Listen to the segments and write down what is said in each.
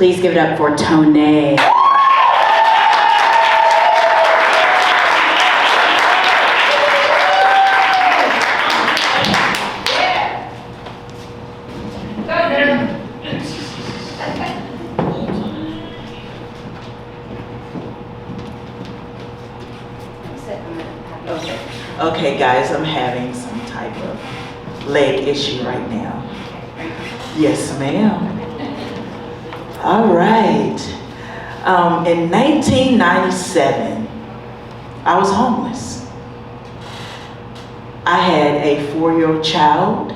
Please give it up for Tone. Okay, guys, I'm having some type of leg issue right now. Yes, ma'am. All right. In 1997, I was homeless. I had a 4-year-old child,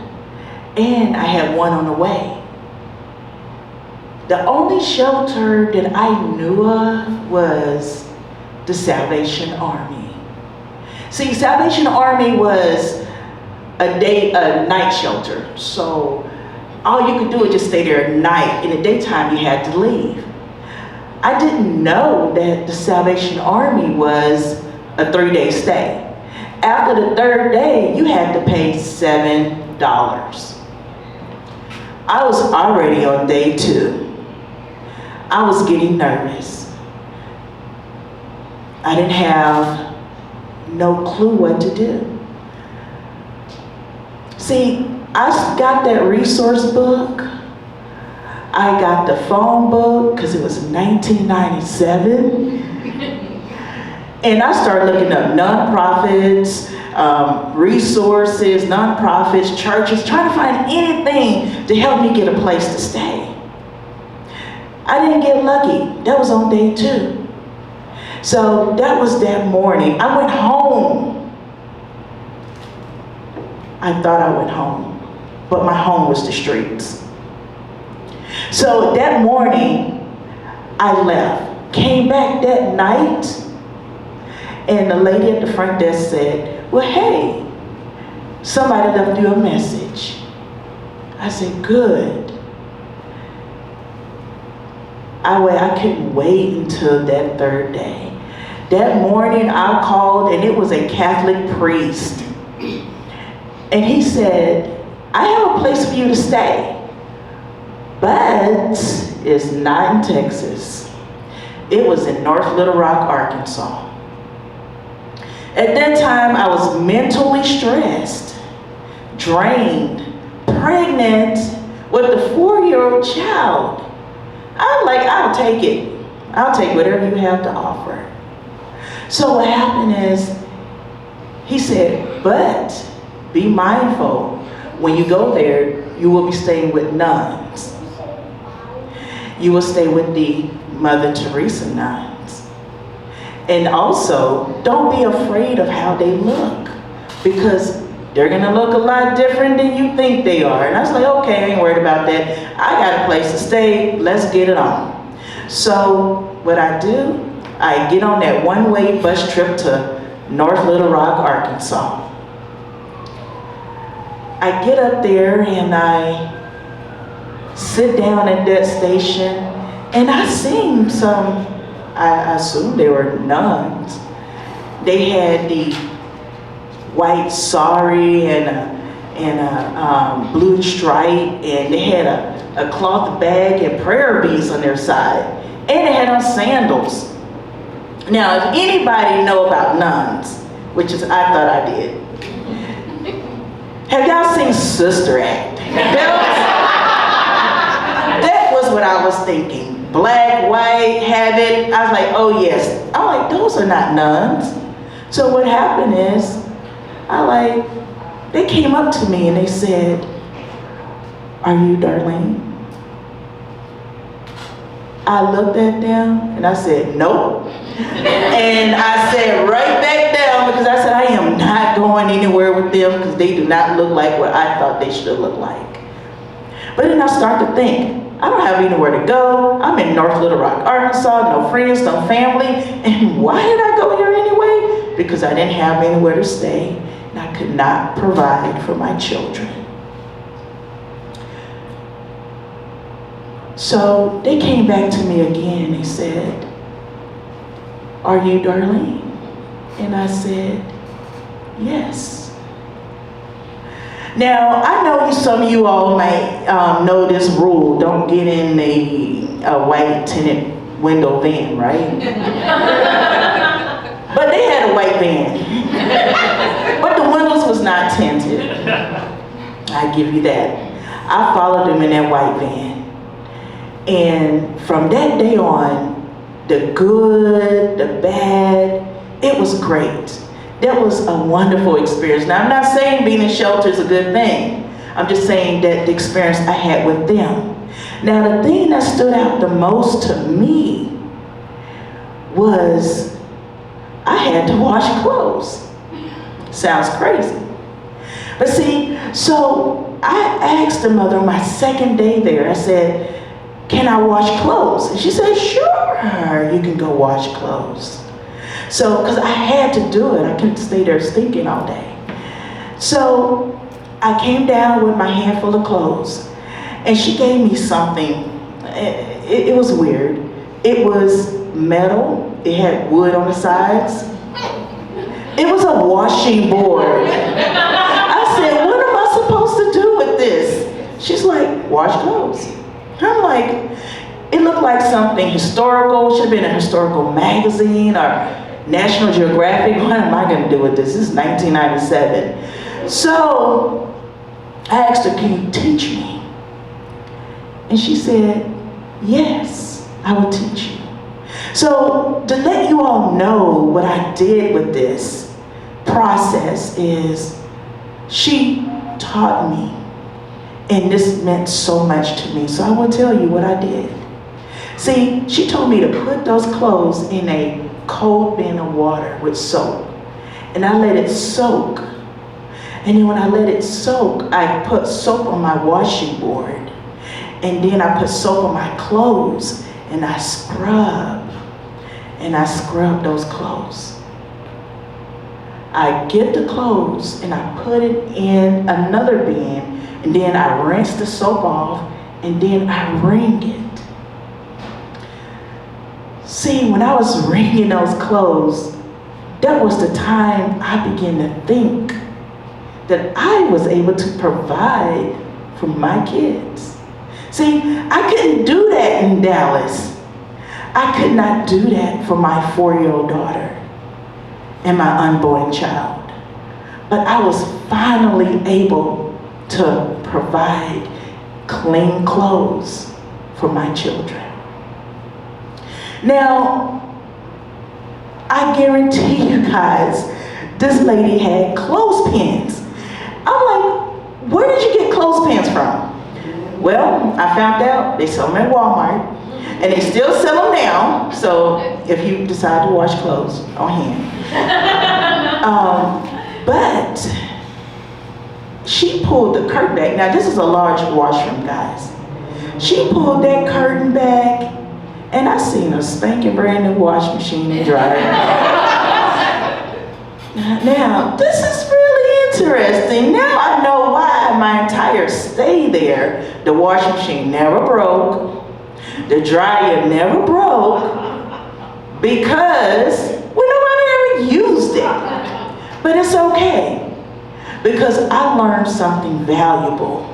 and I had one on the way. The only shelter that I knew of was the Salvation Army. See, Salvation Army was a night shelter. So all you could do was just stay there at night. In the daytime, you had to leave. I didn't know that the Salvation Army was a 3-day stay. After the 3rd day, you had to pay $7. I was already on day 2. I was getting nervous. I didn't have no clue what to do. See, I got that resource book. I got the phone book because it was 1997. And I started looking up nonprofits, resources, nonprofits, churches, trying to find anything to help me get a place to stay. I didn't get lucky. That was on day 2. So that was that morning. I went home. I thought I went home, but my home was the streets. So that morning, I left, came back that night, and the lady at the front desk said, well, hey, somebody left you a message. I said, good. I couldn't wait until that 3rd day. That morning I called, and it was a Catholic priest. And he said, I have a place for you to stay, but it's not in Texas. It was in North Little Rock, Arkansas. At that time, I was mentally stressed, drained, pregnant with a 4-year-old child. I'm like, I'll take it. I'll take whatever you have to offer. So what happened is, he said, but be mindful, when you go there, you will be staying with nuns. You will stay with the Mother Teresa Nuns. And also, don't be afraid of how they look, because they're gonna look a lot different than you think they are. And I was like, okay, I ain't worried about that. I got a place to stay, let's get it on. So what I do, I get on that one-way bus trip to North Little Rock, Arkansas. I get up there and I sit down at that station, and I seen some, I assume they were nuns. They had the white sari and a blue stripe, and they had a cloth bag and prayer beads on their side, and they had on sandals. Now, if anybody know about nuns, which is I thought I did, have y'all seen Sister Act? That was what I was thinking. Black, white, have it. I was like, oh yes. I'm like, those are not nuns. So what happened is, they came up to me and they said, are you Darlene? I looked at them and I said, nope. And I said right back down, because I said, I am not going anywhere with them because they do not look like what I thought they should look like. But then I started to think, I don't have anywhere to go. I'm in North Little Rock, Arkansas, no friends, no family. And why did I go here anyway? Because I didn't have anywhere to stay, and I could not provide for my children. So they came back to me again and they said, are you Darlene? And I said, yes. Now, I know some of you all might know this rule, don't get in the a white tinted window van, right? But they had a white van. But the windows was not tinted. I give you that. I followed them in that white van. And from that day on, the good, the bad, it was great. That was a wonderful experience. Now, I'm not saying being in shelter is a good thing. I'm just saying that the experience I had with them. Now, the thing that stood out the most to me was I had to wash clothes. Sounds crazy. But see, so I asked the mother on my second day there, I said, can I wash clothes? And she said, sure, you can go wash clothes. So, because I had to do it, I couldn't stay there stinking all day. So, I came down with my handful of clothes, and she gave me something. It was weird. It was metal. It had wood on the sides. It was a washing board. I said, what am I supposed to do with this? She's like, wash clothes. I'm like, it looked like something historical. Should have been a historical magazine or National Geographic. What am I going to do with this? This is 1997. So I asked her, can you teach me? And she said, yes, I will teach you. So to let you all know what I did with this process is she taught me. And this meant so much to me. So I will tell you what I did. See, she told me to put those clothes in a cold bin of water with soap. And I let it soak. And then when I let it soak, I put soap on my washing board. And then I put soap on my clothes. And I scrub. And I scrub those clothes. I get the clothes and I put it in another bin. And then I rinse the soap off, and then I wring it. See, when I was wringing those clothes, that was the time I began to think that I was able to provide for my kids. See, I couldn't do that in Dallas. I could not do that for my 4-year-old daughter and my unborn child. But I was finally able to provide clean clothes for my children. Now, I guarantee you guys, this lady had clothespins. I'm like, where did you get clothespins from? Well, I found out they sell them at Walmart, and they still sell them now, so if you decide to wash clothes on hand. But she pulled the curtain back. Now this is a large washroom, guys. She pulled that curtain back, and I seen a spanking brand new washing machine and dryer. Now, this is really interesting. Now I know why my entire stay there, the washing machine never broke, the dryer never broke, because nobody ever used it. But it's okay. Because I learned something valuable.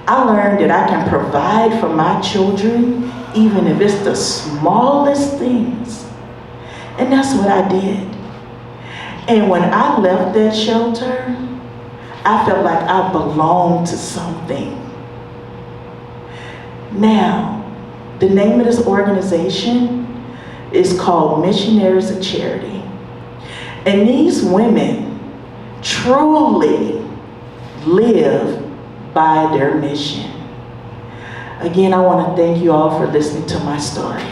I learned that I can provide for my children, even if it's the smallest things. And that's what I did. And when I left that shelter, I felt like I belonged to something. Now, the name of this organization is called Missionaries of Charity. And these women truly live by their mission. Again, I want to thank you all for listening to my story.